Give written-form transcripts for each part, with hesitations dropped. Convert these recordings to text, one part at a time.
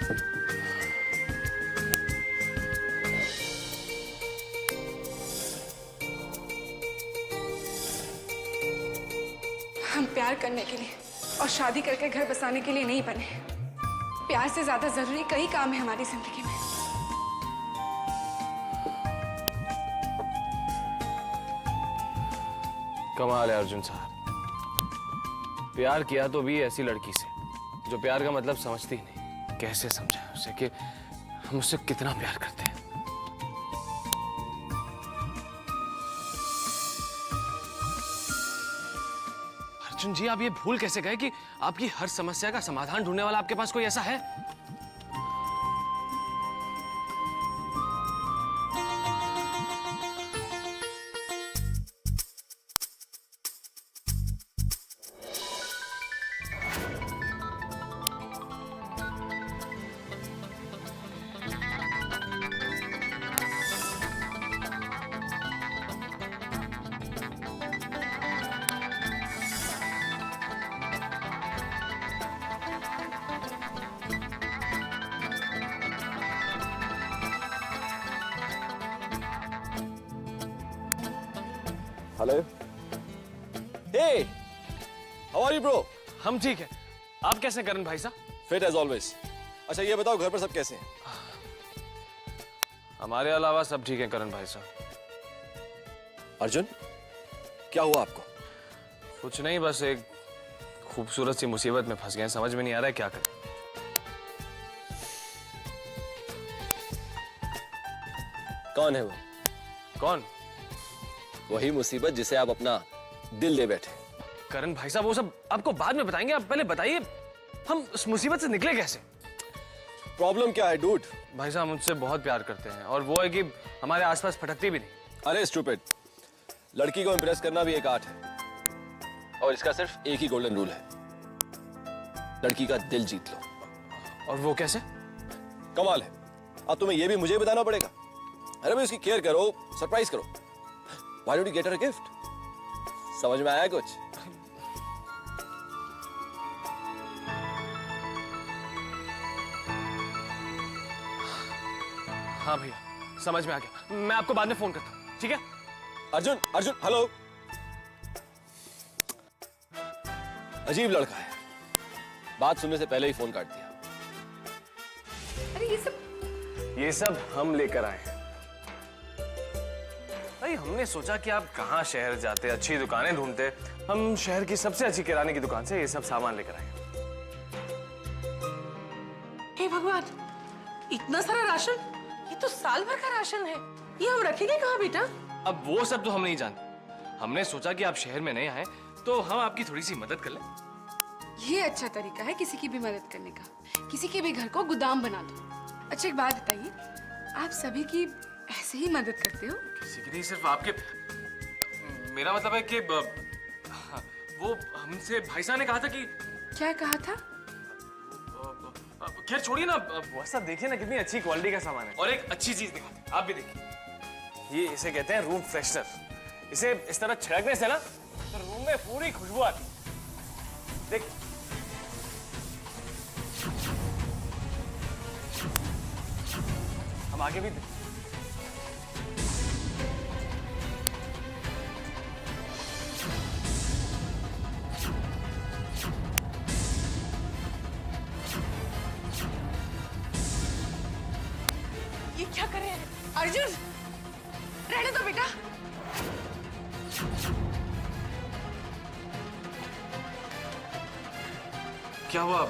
हम प्यार करने के लिए और शादी करके घर बसाने के लिए नहीं बने। प्यार से ज्यादा जरूरी कई काम है हमारी जिंदगी में। कमाल है अर्जुन साहब, प्यार किया तो भी ऐसी लड़की से जो प्यार का मतलब समझती ही नहीं। कैसे समझाएं उसे कि हम उससे कितना प्यार करते हैं। अर्जुन जी, आप ये भूल कैसे गए कि आपकी हर समस्या का समाधान ढूंढने वाला आपके पास कोई ऐसा है? Hello. Hey, how are you bro? हम ठीक है। आप कैसे करण भाई साहब? Fit as always. अच्छा ये बताओ घर पर सब कैसे हैं? हमारे अलावा सब ठीक है करण भाई साहब। अर्जुन, क्या हुआ आपको? कुछ नहीं, बस एक खूबसूरत सी मुसीबत में फंस गए हैं। समझ में नहीं आ रहा है क्या करें। कौन है वो? कौन? वही मुसीबत जिसे आप अपना दिल दे बैठे। करण भाई साहब, वो सब आपको बाद में बताएंगे। आप पहले बताइए हम उस मुसीबत से निकले कैसे? प्रॉब्लम क्या है डूड? भाई साहब मुझसे बहुत प्यार करते हैं और वो है कि हमारे आसपास फटकती भी नहीं। अरे स्टूपिड, लड़की को इम्प्रेस करना भी एक आर्ट है और इसका सिर्फ एक ही गोल्डन रूल है, लड़की का दिल जीत लो। और वो कैसे? कमाल है, अब तुम्हें यह भी मुझे बताना पड़ेगा? अरे भाई उसकी केयर करो, सरप्राइज करो। Why don't you get her a gift? समझ में आया कुछ? हाँ भैया, समझ में आ गया। मैं आपको बाद में फोन करता हूँ, ठीक है? अर्जुन, अर्जुन, हेलो। अजीब लड़का है, बात सुनने से पहले ही फोन काट दिया। अरे ये सब हम लेकर आए हैं। भाई हमने सोचा कि आप कहाँ शहर जाते, अच्छी दुकानें ढूंढते, हम शहर की सबसे अच्छी किराने की दुकान से ये सब सामान लेकर आए। हे भगवान, इतना सारा राशन! ये तो साल भर का राशन है। ये हम रखेंगे कहाँ बेटा? अब वो सब तो हम नहीं जानते। हमने सोचा कि आप शहर में नए आए तो हम आपकी थोड़ी सी मदद कर लें। ये अच्छा तरीका है किसी की भी मदद करने का। किसी के भी घर को गोदाम बना दो। अच्छा एक बात बताइए, आप सभी की ऐसे ही मदद करते हो? किसी की नहीं, सिर्फ आपके। मेरा मतलब है कि वो हमसे भाई साहब ने कहा था कि। क्या कहा था? खैर छोड़िए ना, वो सब देखिए ना कितनी अच्छी क्वालिटी का सामान है। और एक अच्छी चीज दिखाते हैं, आप भी देखिए। ये इसे कहते हैं रूम फ्रेशनर। इसे इस तरह छिड़कने से ना तो रूम में पूरी खुशबू आती है। देख, हम आगे भी ये क्या कर रहे हैं? अर्जुन, रहने दो बेटा। क्या हुआ?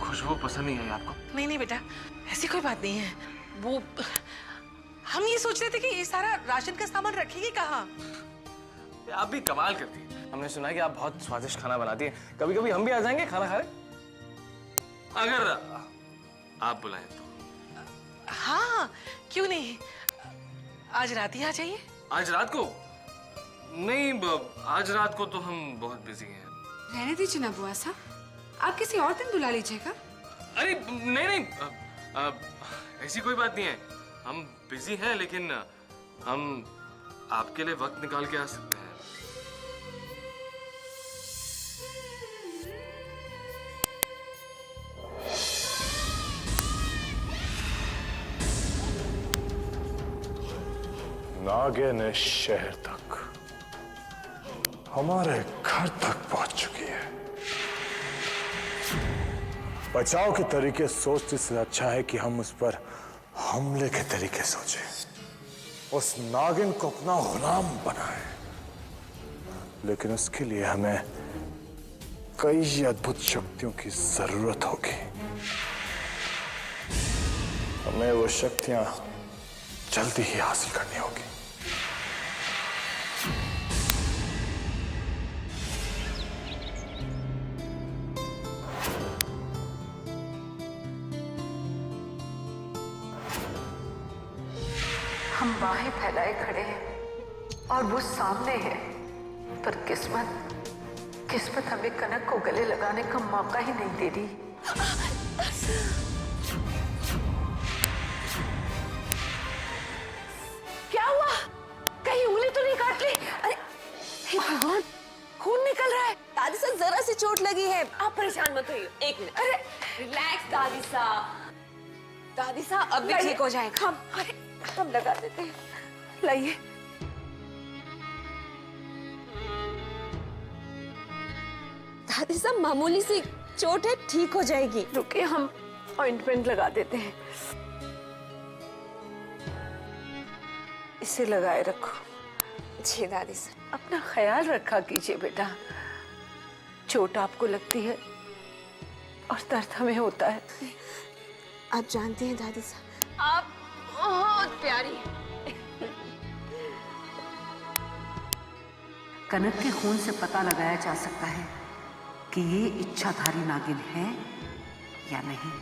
खुशबू पसंद नहीं आई आपको? नहीं नहीं बेटा, ऐसी कोई बात नहीं है। वो हम ये सोच रहे थे कि ये सारा राशन का सामान रखेंगे कहाँ? आप भी कमाल करती हैं। हमने सुना है कि आप बहुत स्वादिष्ट खाना बनाती हैं। कभी कभी हम भी आ जाएंगे खाना खाने, अगर आप बुलाएं तो। हाँ, क्यों नहीं? आज रात ही आ जाइए। आज रात को? नहीं, आज रात को तो हम बहुत बिजी हैं। रहने दीजिए ना बुआ साहब, आप किसी और दिन बुला लीजिएगा। अरे नहीं नहीं, ऐसी कोई बात नहीं है। हम बिजी हैं लेकिन हम आपके लिए वक्त निकाल के आ सकते हैं। नागिन इस शहर तक, हमारे घर तक पहुंच चुकी है। बचाव के तरीके सोचने से अच्छा है कि हम उस पर हमले के तरीके सोचें, उस नागिन को अपना गुलाम बनाएं। लेकिन उसके लिए हमें कई अद्भुत शक्तियों की जरूरत होगी। हमें वो शक्तियां जल्दी ही हासिल करनी होगी। हम बाहें फैलाए खड़े हैं और वो सामने है, पर किस्मत हमें कनक को गले लगाने का मौका ही नहीं दे रही। क्या हुआ? कहीं उंगली तो नहीं काट ली? अरे हे भगवान, खून निकल रहा है। दादी साहब जरा सी चोट लगी है, आप परेशान मत होइए। एक मिनट, अरे रिलैक्स दादी साहब। दादी साहब अब भी ठीक हो जाएगा। हम लगा देते हैं, लाइए। दादी साहब मामूली सी चोट है, ठीक हो जाएगी। रुकिए, हम ऑइंटमेंट लगा देते हैं। इसे लगाए रखो। जी दादी साहब। अपना ख्याल रखा कीजिए बेटा। चोट आपको लगती है और दर्द हमें होता है। आप जानती हैं दादी साहब, आप बहुत प्यारी। कनक के खून से पता लगाया जा सकता है कि ये इच्छाधारी नागिन है या नहीं।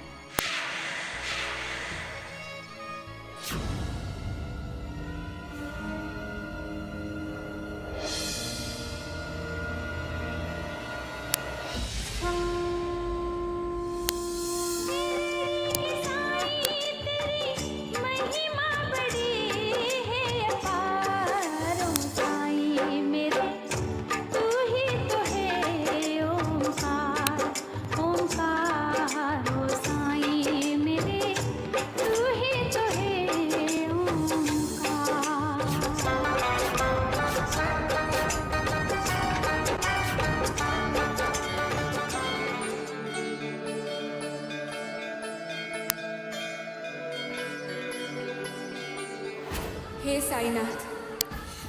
हे साईनाथ,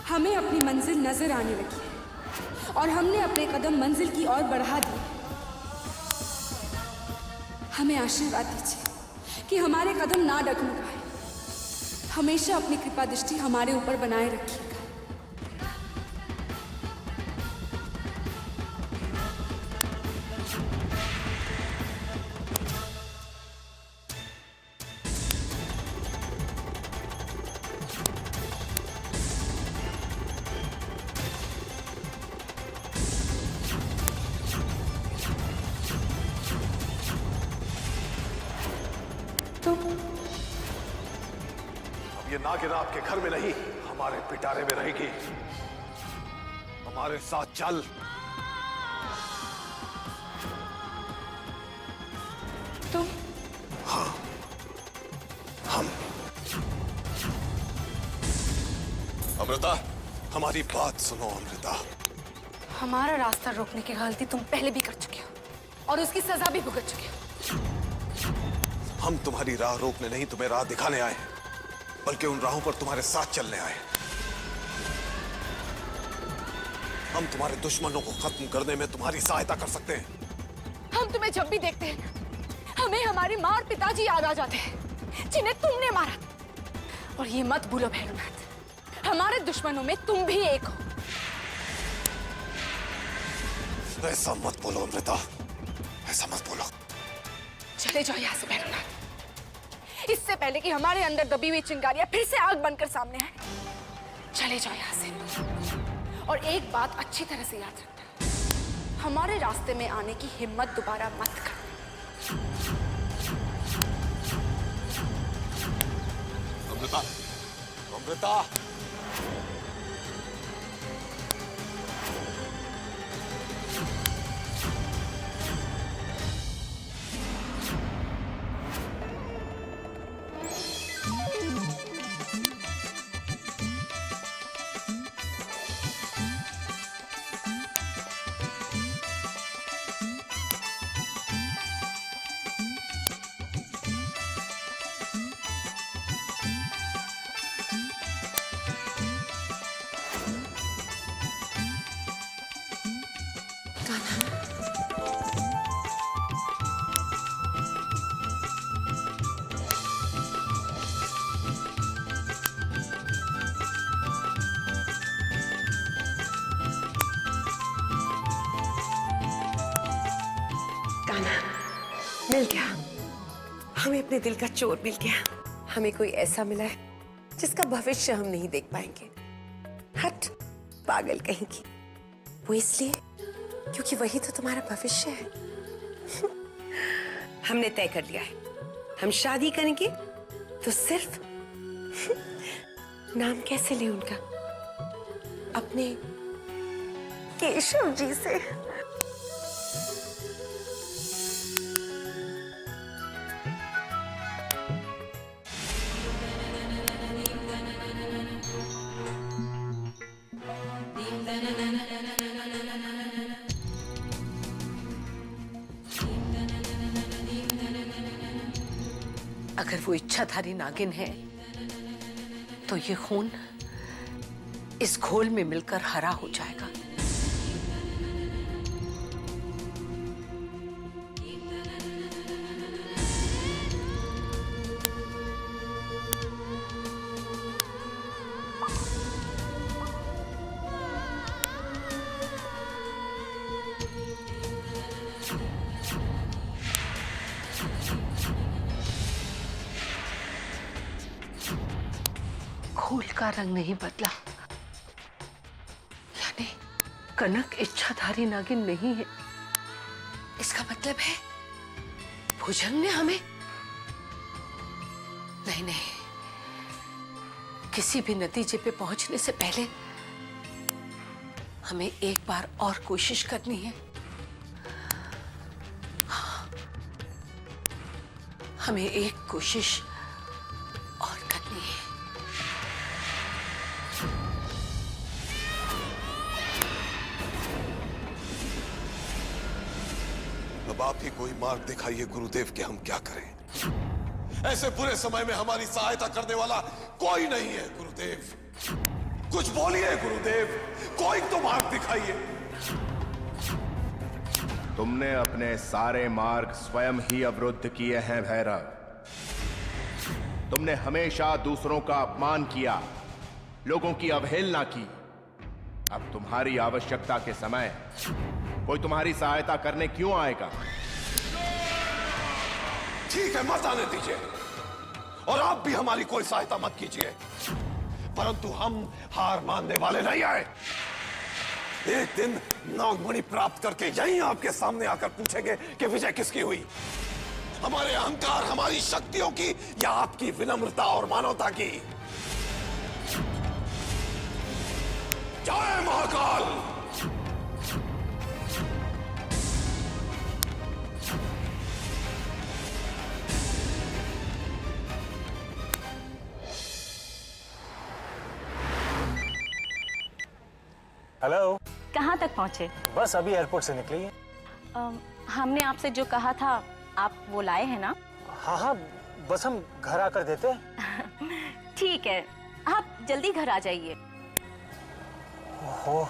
हमें अपनी मंजिल नजर आने लगी है और हमने अपने कदम मंजिल की ओर बढ़ा दिए। हमें आशीर्वाद दीजिए कि हमारे कदम ना डगमगाए। हमेशा अपनी कृपा दृष्टि हमारे ऊपर बनाए रखिएगा। अब ये नागिन आपके घर में नहीं, हमारे पिटारे में रहेगी। हमारे साथ चल। तुम? हाँ, हम। अमृता, हमारी बात सुनो अमृता। हमारा रास्ता रोकने की गलती तुम पहले भी कर चुके हो और उसकी सजा भी भुगत चुके हो। हम तुम्हारी राह रोकने नहीं, तुम्हें राह दिखाने आए, बल्कि उन राहों पर तुम्हारे साथ चलने आए। हम तुम्हारे दुश्मनों को खत्म करने में तुम्हारी सहायता कर सकते हैं। हम तुम्हें जब भी देखते हैं हमें हमारी माँ और पिताजी याद आ जाते हैं जिन्हें तुमने मारा। और ये मत भूलो भैरवनाथ, हमारे दुश्मनों में तुम भी एक हो। ऐसा मत बोलो अमृता, ऐसा मत बोलो। चले जाओ यहाँ से भैरवनाथ, इससे पहले कि हमारे अंदर दबी हुई चिंगारियां फिर से आग बनकर सामने आए। चले जाओ यहाँ से। और एक बात अच्छी तरह से याद रखना, हमारे रास्ते में आने की हिम्मत दोबारा मत करना। अमृता, अमृता। कान्हा, मिल गया। हमें अपने दिल का चोर मिल गया। हमें कोई ऐसा मिला है जिसका भविष्य हम नहीं देख पाएंगे। हट, पागल कहीं की। वो इसलिए क्योंकि वही तो तुम्हारा भविष्य है। हमने तय कर लिया है, हम शादी करेंगे तो सिर्फ नाम कैसे ले उनका? अपने केशव जी से। अगर वो इच्छाधारी नागिन है तो ये खून इस घोल में मिलकर हरा हो जाएगा। घोल का रंग नहीं बदला, यानी कनक इच्छाधारी नागिन नहीं है। इसका मतलब है भुजंग ने हमें नहीं, किसी भी नतीजे पे पहुंचने से पहले हमें एक बार और कोशिश करनी है। हमें एक कोशिश और करनी है। अब आप ही कोई मार्ग दिखाइए गुरुदेव कि हम क्या करें। ऐसे बुरे समय में हमारी सहायता करने वाला कोई नहीं है गुरुदेव। कुछ बोलिए गुरुदेव, कोई तो मार्ग दिखाइए। तुमने अपने सारे मार्ग स्वयं ही अवरुद्ध किए हैं भैरव। तुमने हमेशा दूसरों का अपमान किया, लोगों की अवहेलना की। अब तुम्हारी आवश्यकता के समय कोई तुम्हारी सहायता करने क्यों आएगा? ठीक है, मत आने दीजिए और आप भी हमारी कोई सहायता मत कीजिए, परंतु हम हार मानने वाले नहीं आए। एक दिन नागमणि प्राप्त करके यहीं आपके सामने आकर पूछेंगे कि विजय किसकी हुई, हमारे अहंकार, हमारी शक्तियों की या आपकी विनम्रता और मानवता की। जय महाकाल। हेलो, कहाँ तक पहुँचे? बस अभी एयरपोर्ट से निकली है। हमने आपसे जो कहा था आप वो लाए हैं ना? हाँ हाँ, बस हम घर आकर देते हैं। ठीक है, आप जल्दी घर आ जाइए। ओहो,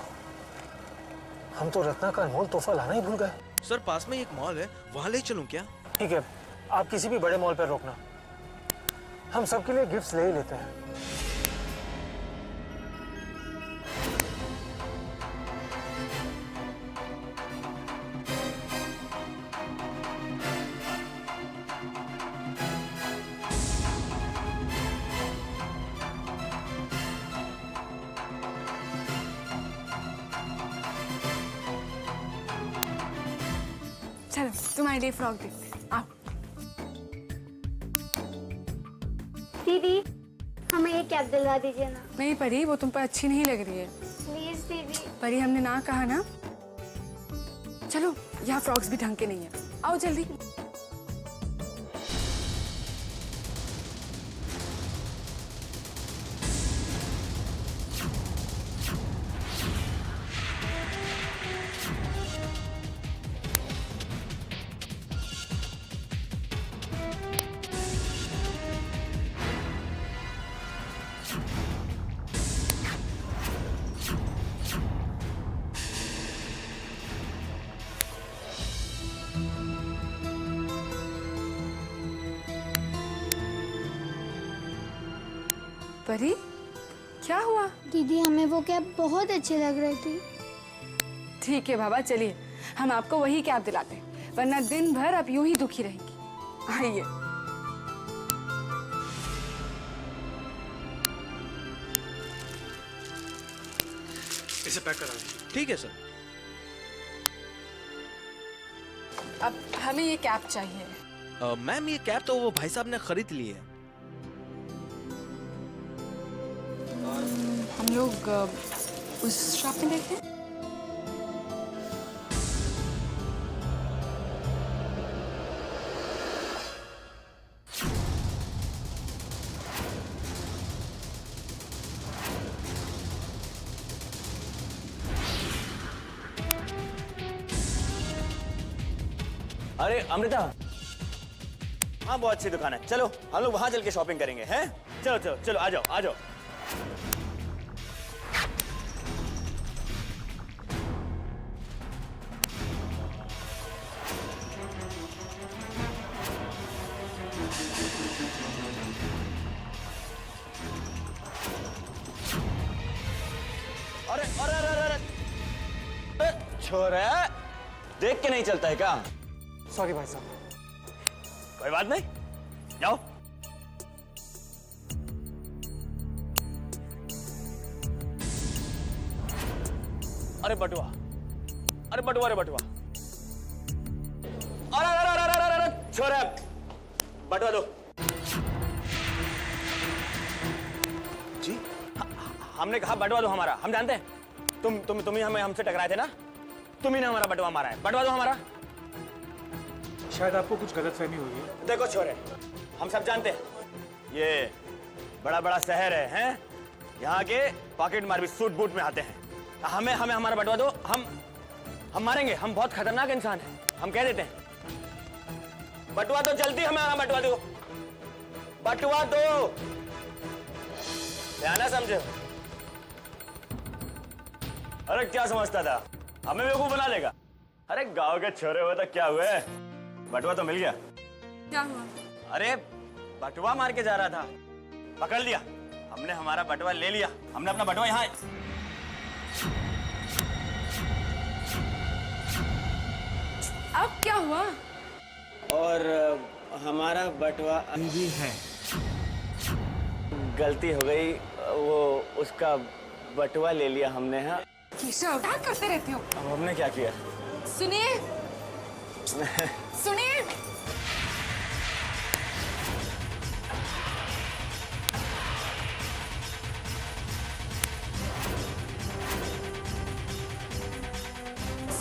हम तो रत्ना का अनमोल तोहफा लाना ही भूल गए। सर पास में एक मॉल है, वहाँ ले चलूं क्या? ठीक है, आप किसी भी बड़े मॉल पर रोकना, हम सबके लिए गिफ्ट्स ले ही लेते हैं। चलो तुम्हारे लिए फ्रॉक देखते हैं, आओ। दीदी हमें ये कैप दिलवा दीजिए ना। नहीं परी, वो तुम पर अच्छी नहीं लग रही है। प्लीज दीदी। परी हमने ना कहा ना। चलो, यहाँ फ्रॉक्स भी ढंग के नहीं है, आओ जल्दी। परी, क्या हुआ? दीदी हमें वो कैब बहुत अच्छी लग रही थी। ठीक है बाबा, चलिए हम आपको वही कैब दिलाते हैं, वरना दिन भर आप यूं ही दुखी रहेंगी। आइए। इसे पैक करा दीजिए। ठीक है सर। अब हमें ये कैब चाहिए। मैम ये कैब तो वो भाई साहब ने खरीद ली है। हम लोग उस शॉप में देखें। अरे अमृता, हाँ बहुत अच्छी दुकान है, चलो हम लोग वहां चल के शॉपिंग करेंगे, हैं? चलो चलो चलो, आ जाओ आ जाओ। अरे अरे अरे अरे छोरा, देख के नहीं चलता है क्या? सॉरी भाई साहब। कोई बात नहीं, जाओ। अरे बटुआ, अरे बटुआ, अरे बटुआ, अरे अरे अरे अरे अरे छोरा, बटुआ दो जी। हमने कहा बटुआ दो हमारा, हम जानते हैं तुम ही हमें हमसे टकराए थे ना, तुम ही ने हमारा बटुआ मारा है, बटुआ दो हमारा। शायद आपको कुछ गलतफहमी हुई है। देखो छोरे, हम सब जानते हैं ये बड़ा बड़ा शहर है, हैं? यहाँ के पॉकेट मार भी सूट बूट में आते हैं। हमें हमारा बटवा दो, हम मारेंगे, हम बहुत खतरनाक इंसान हैं, हम कह देते हैं। बटवा दो जल्दी, हमें हमारा बटवा दो, बटवा दो, ध्यान समझो। अरे क्या समझता था, हमें बेवकूफ बना देगा? अरे गांव के छोरे हुए तो क्या हुए, बटवा तो मिल गया। क्या हुआ? अरे बटवा मार के जा रहा था, पकड़ लिया हमने, हमारा बटवा ले लिया हमने, अपना बटवा यहाँ। अब क्या हुआ? और हमारा बटवा अभी भी है। गलती हो गई, वो उसका बटवा ले लिया हमने। हाँ केशव, क्या करते रहते हो? अब हमने क्या किया? सुनिए सुनिए,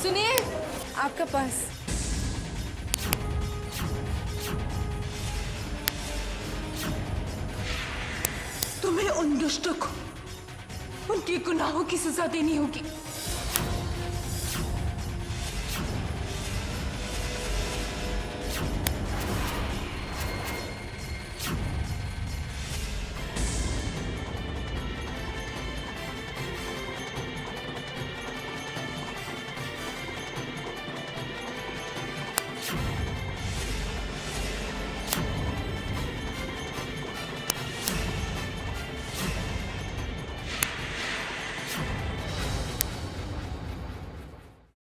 सुनिए, आपका पर्स। तुम्हें उन दुष्टों को उनके गुनाहों की सजा देनी होगी।